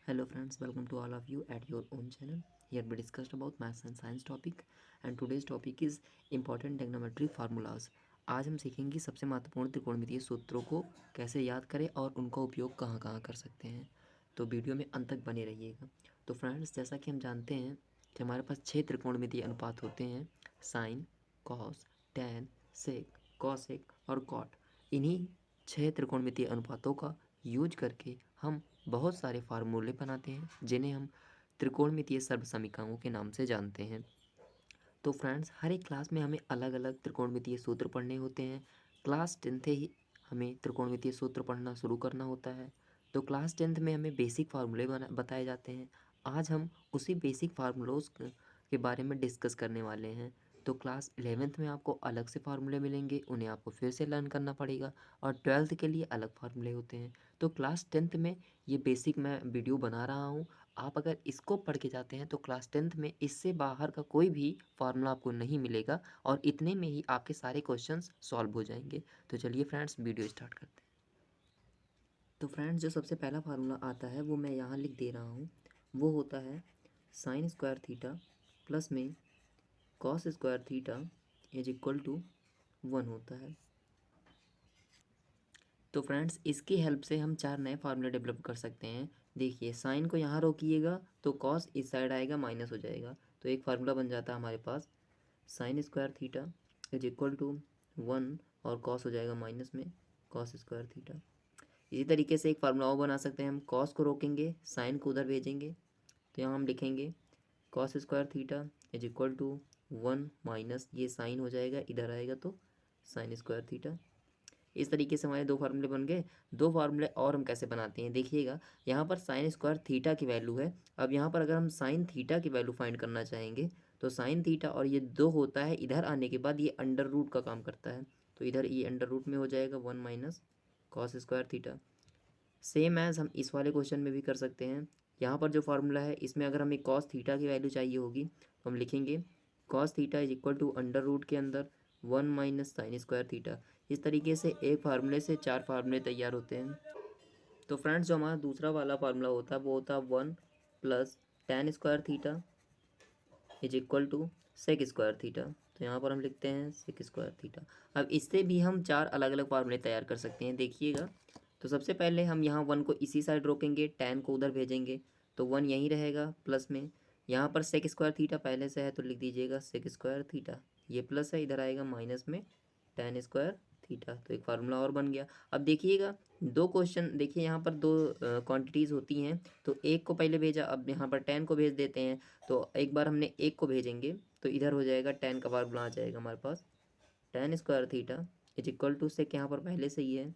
Hello friends, welcome to all of you at your own channel. Here we discussed about maths and science topic and today's topic is important trigonometry formulas. आज हम सीखेंगे सबसे महत्वपूर्ण त्रिकोणमितीय सूत्रों को कैसे याद करें और उनका उपयोग कहाँ कहाँ कर सकते हैं। तो वीडियो में अंत तक बने रहिएगा। तो फ्रेंड्स, जैसा कि हम जानते हैं कि हमारे पास 6 त्रिकोणमितीय अनुपात होते हैं, साइन, कॉस, टैन, सेक, कॉसेक और कॉट। इन्हीं 6 त्रिकोणमितीय अनुपातों का यूज करके हम बहुत सारे फार्मूले बनाते हैं जिन्हें हम त्रिकोणमितीय सर्वसमीकरणों के नाम से जानते हैं। तो फ्रेंड्स, हर एक क्लास में हमें अलग अलग त्रिकोणमितीय सूत्र पढ़ने होते हैं। क्लास 10th ही हमें त्रिकोणमितीय सूत्र पढ़ना शुरू करना होता है। तो क्लास 10th में हमें बेसिक फार्मूले बताए जाते हैं। आज हम उसी बेसिक फार्मूलोज के बारे में डिस्कस करने वाले हैं। तो क्लास 11th में आपको अलग से फार्मूले मिलेंगे, उन्हें आपको फिर से लर्न करना पड़ेगा और 12th के लिए अलग फार्मूले होते हैं। तो क्लास 10th में ये बेसिक मैं वीडियो बना रहा हूँ। आप अगर इसको पढ़ के जाते हैं तो क्लास 10th में इससे बाहर का कोई भी फार्मूला आपको नहीं मिलेगा और इतने में ही आपके सारे क्वेश्चंस सॉल्व हो जाएंगे। तो चलिए फ्रेंड्स, वीडियो स्टार्ट करते हैं। तो फ्रेंड्स, जो सबसे पहला फार्मूला आता है वो मैं यहाँ लिख दे रहा हूँ। वो होता है साइन स्क्वायर थीटा प्लस में cos square theta is equal to 1 होता है। तो फ्रेंड्स, इसकी हेल्प से हम 4 नए फार्मूले डेवलप कर सकते हैं। देखिए, साइन को यहाँ रोकिएगा तो कॉस इस साइड आएगा, माइनस हो जाएगा। तो एक फार्मूला बन जाता है हमारे पास, sine square theta is equal to 1 और कॉस हो जाएगा माइनस में कॉस स्क्वायर थीटा। इसी तरीके से एक फार्मूला और बना सकते हैं, हम कॉस को रोकेंगे, साइन को उधर भेजेंगे। तो यहाँ हम लिखेंगे cos square theta is equal to 1 minus ये साइन हो जाएगा, इधर आएगा तो साइन स्क्वायर थीटा। इस तरीके से हमारे 2 फार्मूले बन गए। 2 फार्मूले और हम कैसे बनाते हैं, देखिएगा। यहाँ पर साइन स्क्वायर थीटा की वैल्यू है। अब यहाँ पर अगर हम साइन थीटा की वैल्यू फाइंड करना चाहेंगे तो साइन थीटा और ये 2 होता है, इधर आने के बाद ये अंडर रूट का काम करता है। तो इधर ये अंडर रूट में हो जाएगा 1 minus cos square theta. Same as हम इस वाले क्वेश्चन में भी कर सकते हैं। यहाँ पर जो फार्मूला है इसमें अगर हमें कॉस थीटा की वैल्यू चाहिए होगी तो हम लिखेंगे cos theta is equal to under root के अंदर 1 माइनस साइन स्क्वायर थीटा। इस तरीके से एक फार्मूले से 4 फार्मूले तैयार होते हैं। तो फ्रेंड्स, जो हमारा दूसरा वाला फार्मूला होता है वो होता है 1 plus tan square theta is equal to sec square theta. तो यहाँ पर हम लिखते हैं सेक स्क्वायर थीटा। अब इससे भी हम 4 अलग अलग फार्मूले तैयार कर सकते हैं, देखिएगा। तो सबसे पहले हम यहाँ 1 को इसी साइड रोकेंगे, टेन को उधर भेजेंगे तो 1 यहीं रहेगा प्लस में। यहाँ पर सेक स्क्वायर थीटा पहले से है तो लिख दीजिएगा सेक स्क्वायर थीटा, ये प्लस है, इधर आएगा माइनस में टेन स्क्वायर थीटा। तो एक फार्मूला और बन गया। अब देखिएगा, 2 क्वेश्चन, देखिए यहाँ पर 2 क्वांटिटीज़ होती हैं। तो एक को पहले भेजा, अब यहाँ पर 10 को भेज देते हैं। तो एक बार हमने एक को भेजेंगे तो इधर हो जाएगा 10 का फार्मूला आ जाएगा हमारे पास, tan square theta is equal to sec, यहाँ पर पहले से ही है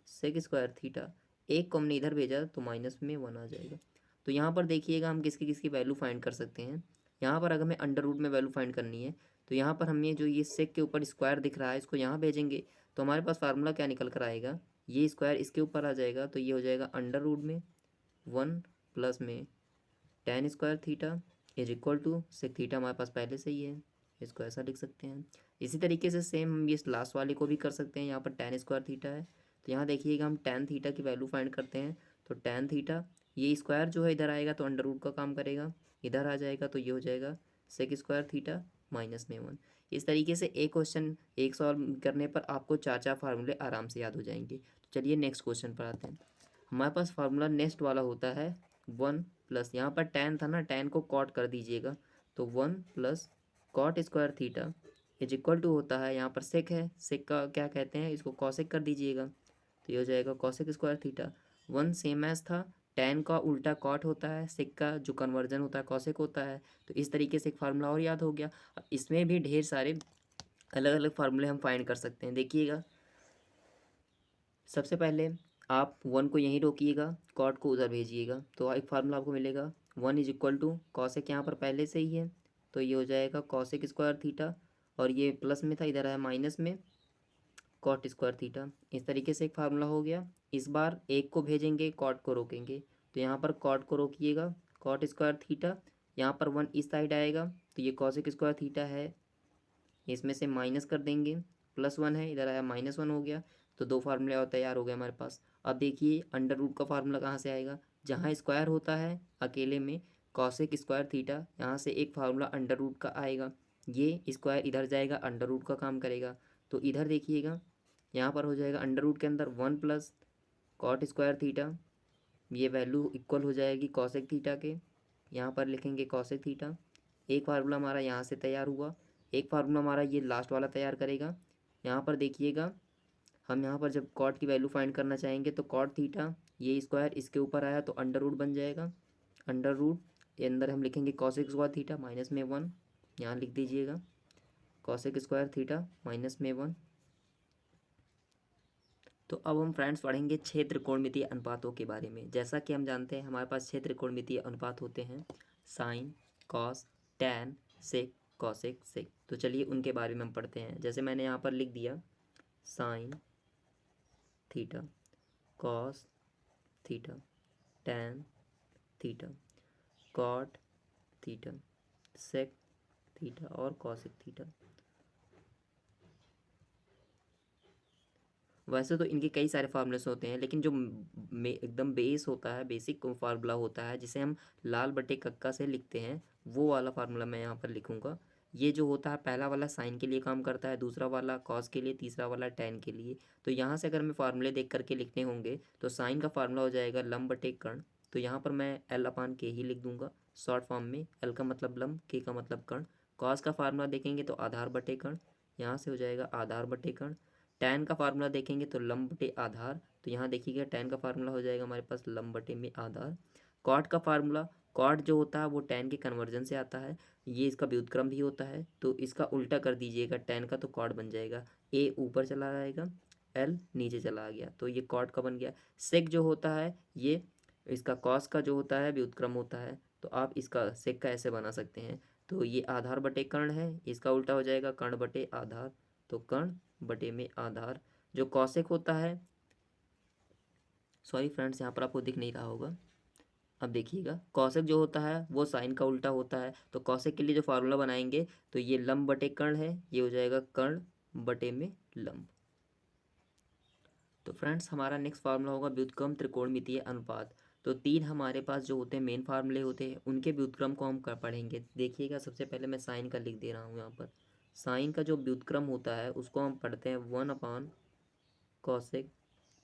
सेक स्क्वायर थीटा। एक को हमने इधर भेजा तो माइनस में 1 आ जाएगा। तो यहाँ पर देखिएगा हम किसकी किसकी वैल्यू फाइंड कर सकते हैं। यहाँ पर अगर हमें अंडर रूट में वैल्यू फाइंड करनी है तो यहाँ पर हमें जो ये सेक के ऊपर स्क्वायर दिख रहा है इसको यहाँ भेजेंगे तो हमारे पास फार्मूला क्या निकल कर आएगा, ये स्क्वायर इसके ऊपर आ जाएगा तो ये हो जाएगा अंडर रूट में 1 प्लस में tan square theta is equal to sec theta हमारे पास पहले से ही है, इसको ऐसा लिख सकते हैं। इसी तरीके से सेम हम इस लास्ट वाले को भी कर सकते हैं। यहाँ पर टेन स्क्वायर थीटा है तो यहाँ देखिएगा हम टेन थीटा की वैल्यू फाइंड करते हैं। तो टेन थीटा, ये स्क्वायर जो है इधर आएगा तो अंडर रूट का काम करेगा, इधर आ जाएगा तो ये हो जाएगा सेक स्क्वायर थीटा माइनस में 1। इस तरीके से एक क्वेश्चन एक सॉल्व करने पर आपको 4 फार्मूले आराम से याद हो जाएंगे। तो चलिए नेक्स्ट क्वेश्चन पर आते हैं। हमारे पास फार्मूला नेक्स्ट वाला होता है 1 प्लस, यहाँ पर टेन था ना, टेन को कॉट कर दीजिएगा तो 1 plus cot square theta is equal to होता है, यहाँ पर सेक है, सेक का क्या कहते हैं, इसको कॉसेक कर दीजिएगा तो ये हो जाएगा cosec square theta. 1 same as था, टेन का उल्टा कॉट होता है, सेक का जो कन्वर्जन होता है कॉसेक होता है। तो इस तरीके से एक फार्मूला और याद हो गया। अब इसमें भी ढेर सारे अलग अलग फार्मूले हम फाइंड कर सकते हैं, देखिएगा। सबसे पहले आप 1 को यहीं रोकिएगा, कॉट को उधर भेजिएगा तो एक फार्मूला आपको मिलेगा 1 इज इक्वल टू कॉसेक, यहाँ पर पहले से ही है तो ये हो जाएगा कॉसेक स्क्वायर थीटा और ये प्लस में था, इधर आया माइनस में कॉट स्क्वायर थीटा। इस तरीके से एक फार्मूला हो गया। इस बार एक को भेजेंगे, कॉट को रोकेंगे तो यहाँ पर कॉट को रोकिएगा, कॉट स्क्वायर थीटा, यहाँ पर 1 इस साइड आएगा तो ये कॉसेक स्क्वायर थीटा है, इसमें से माइनस कर देंगे, प्लस 1 है, इधर आया माइनस 1 हो गया। तो 2 फार्मूले और तैयार हो गए हमारे पास। अब देखिए अंडर रूट का फार्मूला कहाँ से आएगा, जहाँ स्क्वायर होता है अकेले में कॉसेक स्क्वायर थीटा, यहाँ से एक फार्मूला अंडर रूट का आएगा, ये स्क्वायर इधर जाएगा अंडर रूट का काम करेगा। तो इधर देखिएगा यहाँ पर हो जाएगा अंडर रूट के अंदर 1 प्लस कॉट स्क्वायर थीटा, ये वैल्यू इक्वल हो जाएगी कॉसेक थीटा के, यहाँ पर लिखेंगे कॉसेक थीटा। एक फार्मूला हमारा यहाँ से तैयार हुआ, एक फार्मूला हमारा ये लास्ट वाला तैयार करेगा। यहाँ पर देखिएगा हम यहाँ पर जब कॉट की वैल्यू फाइंड करना चाहेंगे तो कॉट थीटा ये स्क्वायर इसके ऊपर आया तो अंडर रूट बन जाएगा, अंडर रूट ये अंदर हम लिखेंगे कॉसेक स्क्वायर थीटा माइनस में 1, यहाँ लिख दीजिएगा कॉसेक स्क्वायर थीटा माइनस में 1। तो अब हम फ्रेंड्स पढ़ेंगे 6 त्रिकोणमितीय अनुपातों के बारे में। जैसा कि हम जानते हैं हमारे पास 6 त्रिकोणमितीय अनुपात होते हैं, साइन, कॉस, टैन, सेक, कॉसेक, सेक। तो चलिए उनके बारे में हम पढ़ते हैं। जैसे मैंने यहाँ पर लिख दिया sine theta, cos theta, tan theta, cot theta, sec theta और कॉसेक थीटा। वैसे तो इनके कई सारे फार्मूलेस होते हैं, लेकिन जो एकदम बेस होता है, बेसिक फार्मूला होता है जिसे हम लाल बटे कक्का से लिखते हैं, वो वाला फार्मूला मैं यहाँ पर लिखूँगा। ये जो होता है पहला वाला साइन के लिए काम करता है, दूसरा वाला कॉस के लिए, तीसरा वाला टैन के लिए। तो यहाँ से अगर हमें फार्मूले देख करके लिखने होंगे तो साइन का फार्मूला हो जाएगा लंब बटे कर्ण। तो यहाँ पर मैं एल अपान के ही लिख दूंगा शॉर्ट फॉर्म में, एल का मतलब लंब, के का मतलब कर्ण। कॉस का फार्मूला देखेंगे तो आधार बटे कर्ण, यहाँ से हो जाएगा आधार बटे कर्ण। टैन का फार्मूला देखेंगे तो लंब बटे आधार, तो यहाँ देखिएगा टैन का फार्मूला हो जाएगा हमारे पास लंब बटे में आधार। कॉट का फार्मूला, कॉट जो होता है वो टैन के कन्वर्जन से आता है, ये इसका व्युत्क्रम भी होता है, तो इसका उल्टा कर दीजिएगा टैन का, तो कॉट बन जाएगा। ए ऊपर चला जाएगा, एल नीचे चला गया, तो ये कॉट का बन गया। सेक जो होता है ये इसका कॉस का जो होता है व्युत्क्रम होता है, तो आप इसका सेक का ऐसे बना सकते हैं। तो ये आधार बटे कर्ण है, इसका उल्टा हो जाएगा कर्ण बटे आधार, तो कर्ण बटे में आधार। जो कॉसेक होता है, सॉरी फ्रेंड्स यहाँ पर आपको दिख नहीं रहा होगा, अब देखिएगा कॉसेक जो होता है वो साइन का उल्टा होता है। तो कॉसेक के लिए जो फार्मूला बनाएंगे तो ये लंब बटे कर्ण है, ये हो जाएगा कर्ण बटे में लंब। तो फ्रेंड्स हमारा नेक्स्ट फार्मूला होगा व्युत्क्रम त्रिकोणमितीय अनुपात। तो 3 हमारे पास जो होते हैं मेन फार्मूले होते हैं, उनके व्युत्क्रम को हम पढ़ेंगे। देखिएगा सबसे पहले मैं साइन का लिख दे रहा हूँ यहाँ पर। साइन का जो व्युत्क्रम होता है उसको हम पढ़ते हैं 1 अपान कॉसेक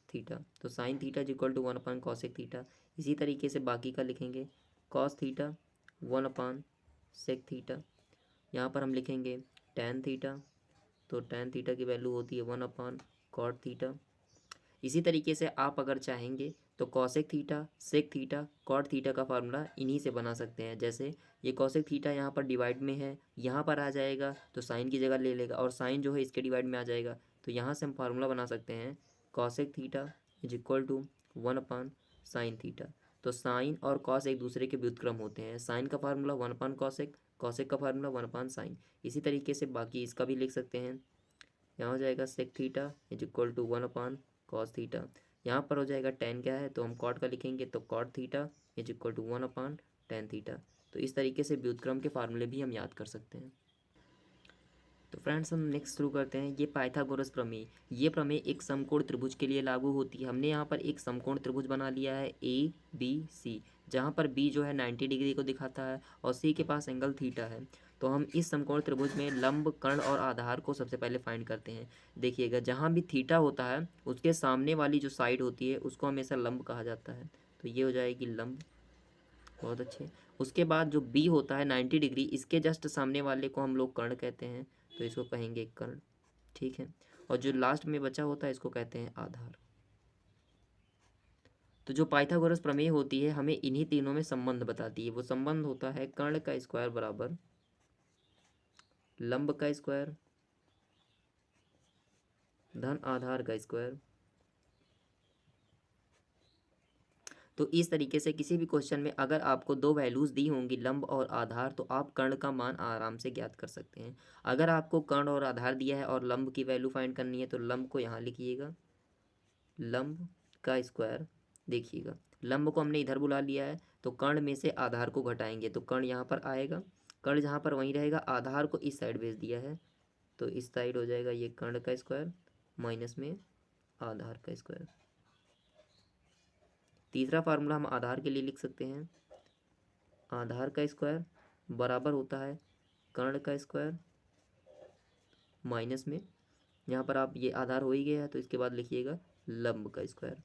थीटा। तो sine theta is equal to 1 upon cosec theta. इसी तरीके से बाकी का लिखेंगे cos theta 1 upon sec theta. यहाँ पर हम लिखेंगे टैन थीटा, तो टैन थीटा की वैल्यू होती है 1 अपान कॉट थीटा। इसी तरीके से आप अगर चाहेंगे तो cosec theta, sec theta, cot theta का फार्मूला इन्हीं से बना सकते हैं। जैसे ये कॉसेक थीटा यहाँ पर डिवाइड में है, यहाँ पर आ जाएगा तो साइन की जगह ले लेगा, और साइन जो है इसके डिवाइड में आ जाएगा, तो यहाँ से हम फार्मूला बना सकते हैं cosec theta is equal to 1 upon sine theta. तो साइन और कॉस एक दूसरे के व्युत्क्रम होते हैं, साइन का फार्मूला 1 अपान कॉसेक, कॉसेक का फार्मूला 1 अपान साइन। इसी तरीके से बाकी इसका भी लिख सकते हैं, यहाँ हो जाएगा sec theta is equal to 1 upon cos theta. यहाँ पर हो जाएगा टेन क्या है तो हम कॉट का लिखेंगे, तो cot theta is equal to 1 upon tan theta. तो इस तरीके से व्युत्क्रम के फार्मूले भी हम याद कर सकते हैं। तो फ्रेंड्स हम नेक्स्ट शुरू करते हैं। ये पाइथागोरस प्रमेय, ये प्रमेय एक समकोण त्रिभुज के लिए लागू होती है। हमने यहाँ पर एक समकोण त्रिभुज बना लिया है ए बी सी, जहाँ पर बी जो है 90 डिग्री को दिखाता है और सी के पास एंगल थीटा है। तो हम इस समकोण त्रिभुज में लंब, कर्ण और आधार को सबसे पहले फाइंड करते हैं। देखिएगा जहाँ भी थीटा होता है उसके सामने वाली जो साइड होती है उसको हमेशा लंब कहा जाता है, तो ये हो जाएगी लंब। बहुत अच्छे। उसके बाद जो बी होता है 90 डिग्री, इसके जस्ट सामने वाले को हम लोग कर्ण कहते हैं, तो इसको कहेंगे कर्ण, ठीक है। और जो लास्ट में बचा होता है इसको कहते हैं आधार। तो जो पाइथागोरस प्रमेय होती है हमें इन्हीं तीनों में संबंध बताती है। वो संबंध होता है कर्ण का स्क्वायर बराबर लंब का स्क्वायर धन आधार का स्क्वायर। तो इस तरीके से किसी भी क्वेश्चन में अगर आपको दो वैल्यूज़ दी होंगी लंब और आधार, तो आप कर्ण का मान आराम से ज्ञात कर सकते हैं। अगर आपको कर्ण और आधार दिया है और लंब की वैल्यू फाइंड करनी है तो लंब को यहाँ लिखिएगा लंब का स्क्वायर। देखिएगा लंब को हमने इधर बुला लिया है, तो कर्ण में से आधार को घटाएंगे तो कर्ण यहाँ पर आएगा, कर्ण जहाँ पर वहीं रहेगा, आधार को इस साइड भेज दिया है तो इस साइड हो जाएगा ये कर्ण का स्क्वायर माइनस में आधार का स्क्वायर। तीसरा फार्मूला हम आधार के लिए लिख सकते हैं, आधार का स्क्वायर बराबर होता है कर्ण का स्क्वायर माइनस में, यहाँ पर आप ये आधार हो ही गया है तो इसके बाद लिखिएगा लंब का स्क्वायर।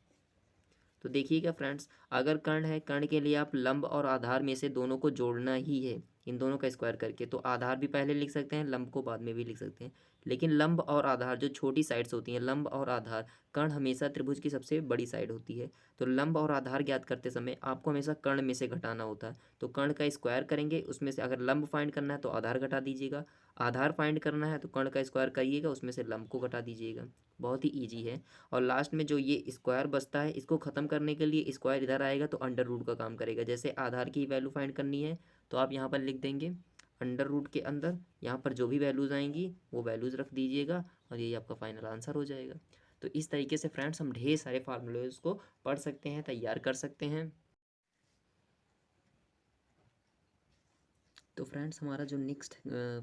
तो देखिएगा फ्रेंड्स, अगर कर्ण है, कर्ण के लिए आप लंब और आधार में से दोनों को जोड़ना ही है, इन दोनों का स्क्वायर करके। तो आधार भी पहले लिख सकते हैं, लंब को बाद में भी लिख सकते हैं। लेकिन लंब और आधार जो छोटी साइड्स होती हैं, लंब और आधार, कर्ण हमेशा त्रिभुज की सबसे बड़ी साइड होती है। तो लंब और आधार ज्ञात करते समय आपको हमेशा कर्ण में से घटाना होता है। तो कर्ण का स्क्वायर करेंगे, उसमें से अगर लंब फाइंड करना है तो आधार घटा दीजिएगा, आधार फाइंड करना है तो कर्ण का स्क्वायर करिएगा, उसमें से लंब को घटा दीजिएगा। बहुत ही ईजी है। और लास्ट में जो ये स्क्वायर बचता है, इसको ख़त्म करने के लिए स्क्वायर इधर आएगा तो अंडर रूट का काम करेगा। जैसे आधार की वैल्यू फाइंड करनी है तो आप यहाँ पर लिख देंगे अंडर रूट के अंदर, यहाँ पर जो भी वैल्यूज़ आएंगी वो वैल्यूज़ रख दीजिएगा और यही आपका फाइनल आंसर हो जाएगा। तो इस तरीके से फ्रेंड्स हम ढेर सारे फार्मूलेज को पढ़ सकते हैं, तैयार कर सकते हैं। तो फ्रेंड्स हमारा जो नेक्स्ट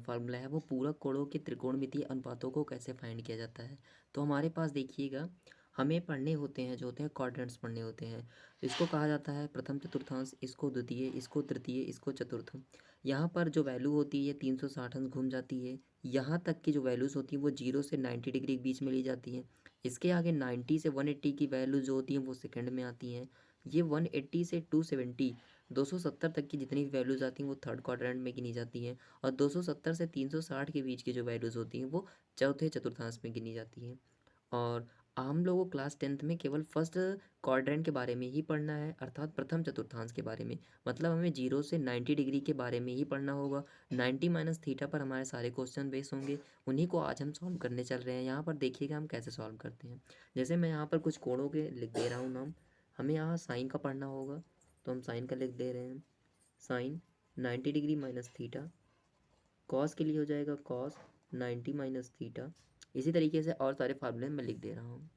फार्मूला है वो पूरक कोणों के त्रिकोणमितीय अनुपातों को कैसे फाइंड किया जाता है। तो हमारे पास देखिएगा, हमें पढ़ने होते हैं, जो होते हैं क्वाड्रेंट्स पढ़ने होते हैं। तो इसको कहा जाता है प्रथम चतुर्थांश, इसको द्वितीय, इसको तृतीय, इसको चतुर्थम। यहाँ पर जो वैल्यू होती है 360 अंश घूम जाती है। यहाँ तक की जो वैल्यूज़ होती हैं वो 0 से 90 डिग्री के बीच में ली जाती हैं। इसके आगे 90 से 180 की वैल्यू जो होती हैं वो सेकंड में आती हैं। ये 180 से 270 270 तक की जितनी भी वैल्यूज़ आती हैं वो थर्ड क्वाड्रेंट में गिनी जाती हैं। और 270 से 360 के बीच की जो वैल्यूज़ होती हैं वो चौथे चतुर्थांश में गिनी जाती हैं। और हम लोगों को क्लास 10th में केवल फर्स्ट क्वाड्रेंट के बारे में ही पढ़ना है, अर्थात प्रथम चतुर्थांश के बारे में। मतलब हमें 0 से 90 डिग्री के बारे में ही पढ़ना होगा। 90 माइनस थीटा पर हमारे सारे क्वेश्चन बेस होंगे, उन्हीं को आज हम सॉल्व करने चल रहे हैं। यहाँ पर देखिएगा हम कैसे सॉल्व करते हैं। जैसे मैं यहाँ पर कुछ कोणों के लिख दे रहा हूँ नाम, हमें यहाँ साइन का पढ़ना होगा तो हम साइन का लिख दे रहे हैं। Sine 90 degree minus theta, cos के लिए हो जाएगा कॉस 90 माइनस थीटा। इसी तरीके से और सारे फार्मूले मैं लिख दे रहा हूँ।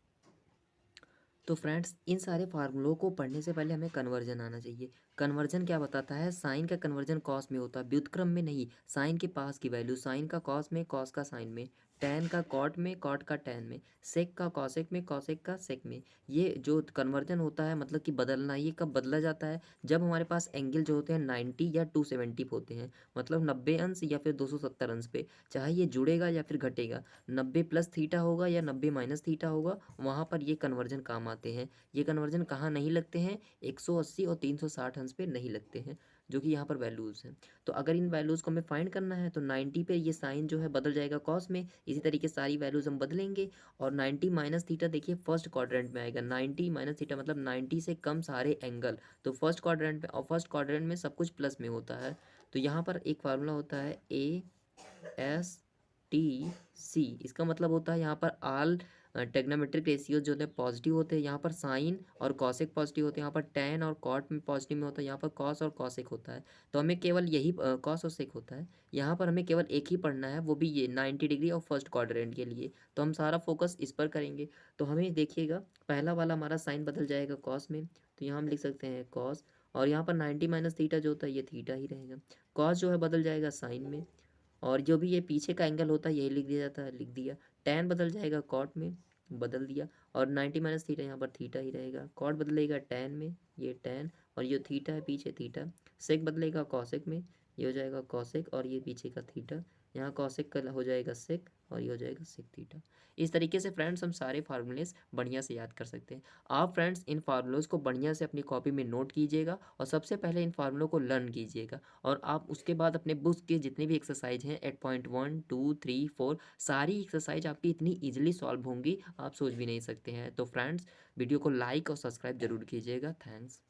तो फ्रेंड्स इन सारे फार्मूलों को पढ़ने से पहले हमें कन्वर्जन आना चाहिए। कन्वर्जन क्या बताता है, साइन का कन्वर्जन कॉस में होता है, व्युत्क्रम में नहीं। साइन के पास की वैल्यू, साइन का कॉस में, कॉस का साइन में, टैन का कॉट में, कॉट का टैन में, सेक का कॉसेक में, कॉसेक का सेक में। ये जो कन्वर्जन होता है मतलब कि बदलना, ये कब बदला जाता है, जब हमारे पास एंगल जो होते हैं 90 या 270 होते हैं, मतलब 90 अंश या फिर 270 अंश पे, चाहे ये जुड़ेगा या फिर घटेगा। 90 प्लस थीटा होगा या 90 माइनस थीटा होगा, वहाँ पर ये कन्वर्जन काम आते हैं। ये कन्वर्जन कहाँ नहीं लगते हैं, 180 और 360 अंश पे नहीं लगते हैं, जो कि यहाँ पर वैल्यूज़ हैं। तो अगर इन वैल्यूज़ को हमें फाइंड करना है तो 90 पे ये साइन जो है बदल जाएगा कॉस में। इसी तरीके सारी वैल्यूज़ हम बदलेंगे। और 90 माइनस थीटा देखिए फर्स्ट क्वाड्रेंट में आएगा। 90 माइनस थीटा मतलब 90 से कम सारे एंगल, तो फर्स्ट क्वाड्रेंट में, और फर्स्ट क्वाड्रेंट में सब कुछ प्लस में होता है। तो यहाँ पर एक फार्मूला होता है ASTC। इसका मतलब होता है यहाँ पर आल टेग्नोमेट्रिक रेशियो जो है पॉजिटिव होते हैं, यहाँ पर साइन और कॉसेक पॉजिटिव होते हैं, यहाँ पर टैन और कॉट में पॉजिटिव में होता है, यहाँ पर कॉस और कॉसेक होता है। तो हमें केवल यही कॉस और सेक होता है, यहाँ पर हमें केवल एक ही पढ़ना है, वो भी ये 90 डिग्री और फर्स्ट क्वाड्रेंट के लिए। तो हम सारा फोकस इस पर करेंगे। तो हमें देखिएगा पहला वाला हमारा साइन बदल जाएगा कॉस में, तो यहाँ हम लिख सकते हैं कॉस, और यहाँ पर 90 माइनस थीटा जो होता है ये थीटा ही रहेगा। कॉस जो है बदल जाएगा साइन में, और जो भी ये पीछे का एंगल होता है यही लिख दिया जाता है, लिख दिया। टैन बदल जाएगा कॉट में, बदल दिया। और 90 माइनस थीटा यहाँ पर थीटा ही रहेगा। कॉट बदलेगा टैन में, ये टैन, और ये थीटा है पीछे थीटा। सेक बदलेगा कॉसेक में, ये हो जाएगा कॉसेक, और ये पीछे का थीटा, यहाँ कॉसेक का हो जाएगा सेक, और ये हो जाएगा सेक थीटा। इस तरीके से फ्रेंड्स हम सारे फार्मूलेस बढ़िया से याद कर सकते हैं। आप फ्रेंड्स इन फार्मूलोज को बढ़िया से अपनी कॉपी में नोट कीजिएगा, और सबसे पहले इन फार्मूलों को लर्न कीजिएगा। और आप उसके बाद अपने बुक्स के जितने भी एक्सरसाइज हैं 8.1 2 3 4 सारी एक्सरसाइज आपकी इतनी ईजिली सॉल्व होंगी, आप सोच भी नहीं सकते हैं। तो फ्रेंड्स वीडियो को लाइक और सब्सक्राइब जरूर कीजिएगा। थैंक्स।